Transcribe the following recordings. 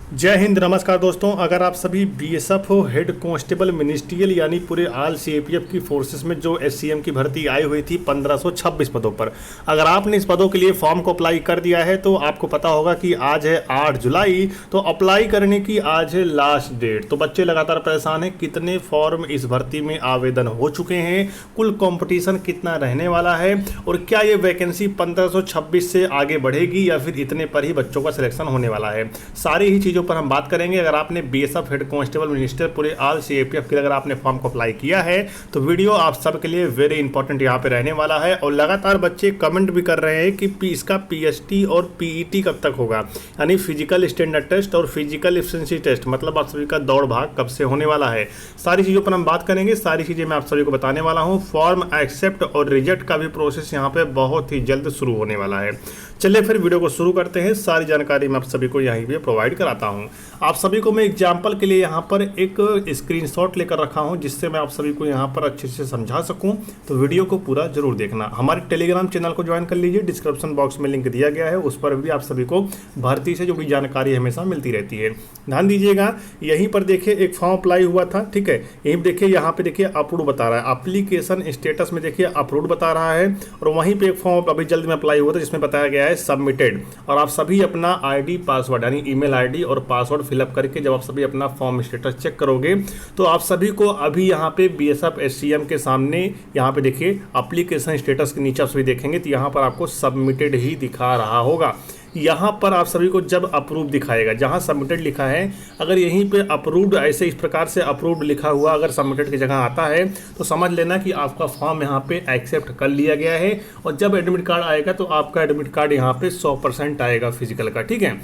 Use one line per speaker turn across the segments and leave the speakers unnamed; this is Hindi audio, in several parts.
जय हिंद, नमस्कार दोस्तों। अगर आप सभी बीएसएफ हो, हेड कांस्टेबल मिनिस्ट्रियल यानी पूरे आल सीएपीएफ की फोर्सेस में जो एससीएम की भर्ती आई हुई थी 1526 पदों पर, अगर आपने इस पदों के लिए फॉर्म को अप्लाई कर दिया है तो आपको पता होगा कि आज है 8 जुलाई, तो अप्लाई करने की आज है लास्ट डेट। तो बच्चे लगातार परेशान हैं, कितने फॉर्म इस भर्ती में आवेदन हो चुके हैं, कुल कॉम्पिटिशन कितना रहने वाला है और क्या ये वैकेंसी 1526 से आगे बढ़ेगी या फिर इतने पर ही बच्चों का सिलेक्शन होने वाला है, सारी ही चीज़ों पर हम बात करेंगे। अगर आपने बीएसएफ हेड कांस्टेबल मिनिस्टर पूरे आल सीएपीएफ के लिए अगर आपने फॉर्म को अप्लाई किया है तो वीडियो आप सबके लिए वेरी इंपॉर्टेंट यहाँ पे रहने वाला है। और लगातार बच्चे कमेंट भी कर रहे हैं कि इसका पीएसटी और पीईटी कब तक होगा, यानी फिजिकल स्टैंडर्ड टेस्ट और फिजिकल एफिशिएंसी टेस्ट, मतलब आप सभी का दौड़ भाग कब से होने वाला है, सारी चीज़ों पर हम बात करेंगे। सारी चीज़ें मैं आप सभी को बताने वाला हूँ। फॉर्म एक्सेप्ट और रिजेक्ट का भी प्रोसेस यहाँ पे बहुत ही जल्द शुरू होने वाला है। चलिए फिर वीडियो को शुरू करते हैं। सारी जानकारी मैं आप सभी को यहीं पे प्रोवाइड कराता हूँ। आप सभी को मैं एग्जाम्पल के लिए यहाँ पर एक स्क्रीनशॉट लेकर रखा हूँ जिससे मैं आप सभी को यहाँ पर अच्छे से समझा सकूँ, तो वीडियो को पूरा जरूर देखना। हमारे टेलीग्राम चैनल को ज्वाइन कर लीजिए, डिस्क्रिप्शन बॉक्स में लिंक दिया गया है, उस पर भी आप सभी को भर्ती से जुड़ी जानकारी हमेशा मिलती रहती है। ध्यान दीजिएगा, यहीं पर देखिए एक फॉर्म अप्लाई हुआ था, ठीक है। यहीं देखिए, यहाँ पे देखिए अप्रूव बता रहा है, एप्लीकेशन स्टेटस में देखिए अप्रूव बता रहा है। और वहीं पे एक फॉर्म अभी जल्द में अप्लाई हुआ था जिसमें बताया गया है सबमिटेड। और आप सभी अपना आईडी पासवर्ड यानी ईमेल आईडी और पासवर्ड फिलअप करके जब आप सभी अपना फॉर्म स्टेटस चेक करोगे तो आप सभी को अभी यहाँ पे बीएसएफ एससीएम के सामने यहाँ पे देखिए एप्लीकेशन स्टेटस के नीचे आप सभी देखेंगे तो यहाँ पर आपको सबमिटेड ही दिखा रहा होगा। यहाँ पर आप सभी को जब अप्रूव दिखाएगा, जहाँ सबमिटेड लिखा है, अगर यहीं पे अप्रूव्ड ऐसे इस प्रकार से अप्रूव्ड लिखा हुआ अगर सबमिटेड की जगह आता है तो समझ लेना कि आपका फॉर्म यहाँ पे एक्सेप्ट कर लिया गया है। और जब एडमिट कार्ड आएगा तो आपका एडमिट कार्ड यहाँ पे 100% आएगा फिजिकल का, ठीक है।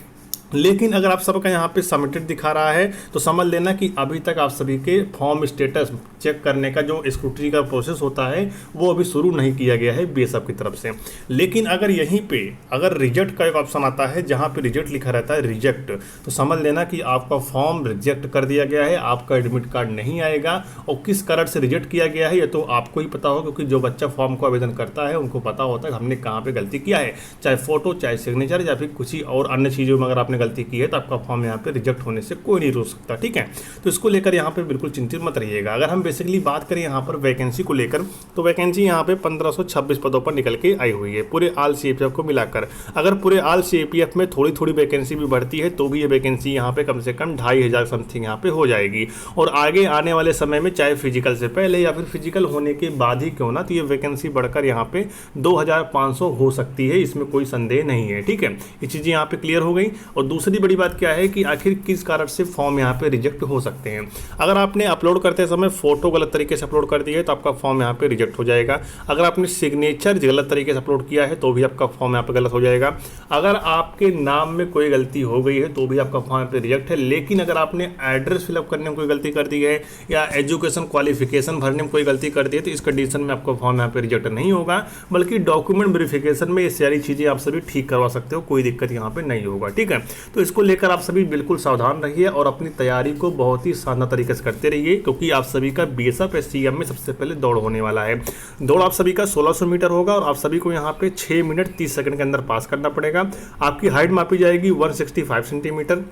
लेकिन अगर आप सबका यहाँ पे सबमिटेड दिखा रहा है तो समझ लेना कि अभी तक आप सभी के फॉर्म स्टेटस चेक करने का जो स्क्रूटनी का प्रोसेस होता है वो अभी शुरू नहीं किया गया है बीएसएफ की तरफ से। लेकिन अगर यहीं पे अगर रिजेक्ट का एक ऑप्शन आता है जहाँ पे रिजेक्ट लिखा रहता है रिजेक्ट, तो समझ लेना कि आपका फॉर्म रिजेक्ट कर दिया गया है, आपका एडमिट कार्ड नहीं आएगा। और किस कारण से रिजेक्ट किया गया है ये तो आपको ही पता होगा, क्योंकि जो बच्चा फॉर्म को आवेदन करता है उनको पता होता है कि हमने कहाँ पर गलती किया है, चाहे फोटो, चाहे सिग्नेचर या फिर कुछ और अन्य चीज़ों में अगर आपने गलती की है तो आपका फॉर्म यहाँ पे रिजेक्ट होने से कोई नहीं रोक सकता, ठीक है। तो इसको लेकर यहाँ पे बिल्कुल चिंतित मत रहिएगा। अगर हम बेसिकली बात करें यहाँ पर वैकेंसी को लेकर तो वैकेंसी यहाँ पे 1526 पदों पर निकल के आई हुई है पूरे आल सीएपीएफ को मिलाकर। अगर पूरे आल सीएपीएफ में थोड़ी थोड़ी वैकेंसी भी बढ़ती है तो भी ये वैकेंसी यहाँ पे कम से कम 2500 समथिंग यहाँ पे हो जाएगी। और आगे आने वाले समय में चाहे फिजिकल से पहले या फिर फिजिकल होने के बाद ही क्यों ना, तो ये वैकेंसी बढ़कर यहाँ पे 2500 हो सकती है, इसमें कोई संदेह नहीं है, ठीक है। ये चीज़ें यहाँ पे क्लियर हो गई। और दूसरी बड़ी बात क्या है कि आखिर किस कारण से फॉर्म यहाँ पे रिजेक्ट हो सकते हैं। अगर आपने अपलोड करते समय फोटो गलत तरीके से अपलोड कर दिया है तो आपका फॉर्म यहाँ पे रिजेक्ट हो जाएगा। अगर आपने सिग्नेचर गलत तरीके से अपलोड किया है तो भी आपका फॉर्म यहाँ पे गलत हो जाएगा। अगर आपके नाम में कोई गलती हो गई है तो भी आपका फॉर्म यहाँ पे रिजेक्ट है। लेकिन अगर आपने एड्रेस फिलअप करने में कोई गलती कर दी है या एजुकेशन क्वालिफिकेशन भरने में कोई गलती कर दी है तो इस कंडीशन में आपका फॉर्म यहाँ पे रिजेक्ट नहीं होगा, बल्कि डॉक्यूमेंट वेरिफिकेशन में ये सारी चीज़ें आप सभी ठीक करवा सकते हो, कोई दिक्कत यहाँ पे नहीं होगा, ठीक है। तो इसको लेकर आप सभी बिल्कुल सावधान रहिए और अपनी तैयारी को बहुत ही शानदार तरीके से करते रहिए, क्योंकि आप सभी का बीएसएफ एससीएम में सबसे पहले दौड़ होने वाला है। दौड़ आप सभी का 1600 मीटर होगा और आप सभी को यहाँ पे 6 मिनट 30 सेकंड के अंदर पास करना पड़ेगा। आपकी हाइट मापी जाएगी 165 सेंटीमीटर।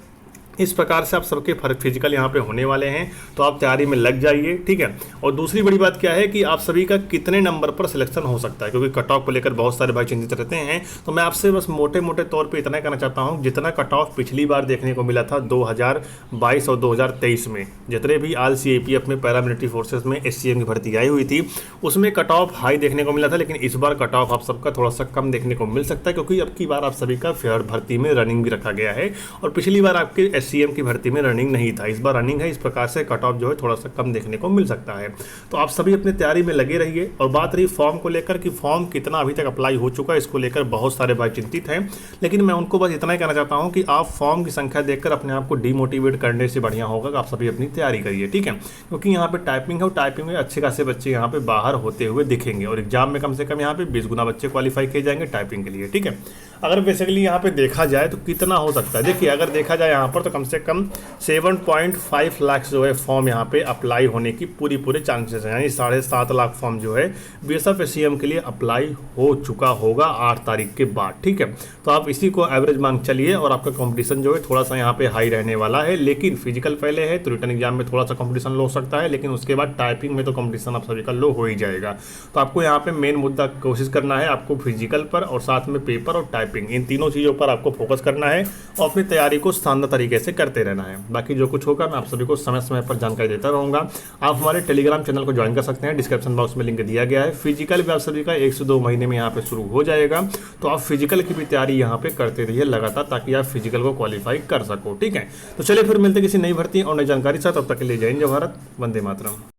इस प्रकार से आप सबके फिजिकल यहाँ पे होने वाले हैं, तो आप तैयारी में लग जाइए, ठीक है। और दूसरी बड़ी बात क्या है कि आप सभी का कितने नंबर पर सिलेक्शन हो सकता है, क्योंकि कट ऑफ को लेकर बहुत सारे भाई चिंतित रहते हैं। तो मैं आपसे बस मोटे मोटे तौर पे इतना कहना चाहता हूँ, जितना कट ऑफ पिछली बार देखने को मिला था 2022 और 2023 में, जितने भी आल सीएपीएफ में पैरामिलिट्री फोर्सेज में एससीएम की भर्ती आई हुई थी उसमें कट ऑफ हाई देखने को मिला था। लेकिन इस बार कट ऑफ आप सबका थोड़ा सा कम देखने को मिल सकता है, क्योंकि अब की बार आप सभी का फेयर भर्ती में रनिंग भी रखा गया है और पिछली बार आपके एससीएम की भर्ती में रनिंग नहीं था, इस बार रनिंग है। इस प्रकार से कट ऑफ जो है थोड़ा सा कम देखने को मिल सकता है। तो आप सभी अपनी तैयारी में लगे रहिए। और बात रही फॉर्म को लेकर कि फॉर्म कितना अभी तक अप्लाई हो चुका है, इसको लेकर बहुत सारे भाई चिंतित हैं। लेकिन मैं उनको बस इतना ही कहना चाहता हूं कि आप फॉर्म की संख्या देखकर अपने आप को डिमोटिवेट करने से बढ़िया होगा कि आप सभी अपनी तैयारी करिए, ठीक है। क्योंकि यहाँ पे टाइपिंग है और टाइपिंग में अच्छे खासे बच्चे यहाँ पे बाहर होते हुए दिखेंगे और एग्जाम में कम से कम यहाँ पे 20 गुना बच्चे क्वालिफाई किए जाएंगे टाइपिंग के लिए, ठीक है। अगर बेसिकली यहाँ पे देखा जाए तो कितना हो सकता है, देखिए अगर देखा जाए यहाँ पर तो कम से कम 7.5 लाख जो है फॉर्म यहाँ पे अप्लाई होने की पूरे चांसेस हैं, यानी 7.5 लाख फॉर्म जो है बीएसएफ एससीएम के लिए अप्लाई हो चुका होगा 8 तारीख के बाद। ठीक है, तो आप इसी को एवरेज मान चलिए और आपका कंपटीशन जो है थोड़ा सा यहाँ पे हाई रहने वाला है। लेकिन फिजिकल पहले है तो रिटर्न एग्जाम में थोड़ा सा कंपटीशन लो हो सकता है, लेकिन उसके बाद टाइपिंग में तो कंपटीशन आप सभी का लो हो ही जाएगा। तो आपको यहाँ पे मेन मुद्दा कोशिश करना है आपको फिजिकल पर और साथ में पेपर और टाइपिंग, इन तीनों चीज़ों पर आपको फोकस करना है और अपनी तैयारी को शानदार तरीके से करते रहना है। बाकी जो कुछ होगा मैं आप सभी को समय समय पर जानकारी देता रहूँगा। आप हमारे टेलीग्राम चैनल को ज्वाइन कर सकते हैं, डिस्क्रिप्शन बॉक्स में लिंक दिया गया है। फिजिकल भी आप सभी का 1 से 2 महीने में यहाँ पे शुरू हो जाएगा, तो आप फिजिकल की भी तैयारी यहाँ पे करते रहिए लगातार, ताकि आप फिजिकल को क्वालिफाई कर सको। ठीक है, तो चलिए फिर मिलते किसी नई भर्ती और नई जानकारी साथ, तब तक के लिए जय हिंद, जय भारत, वंदे मातरम।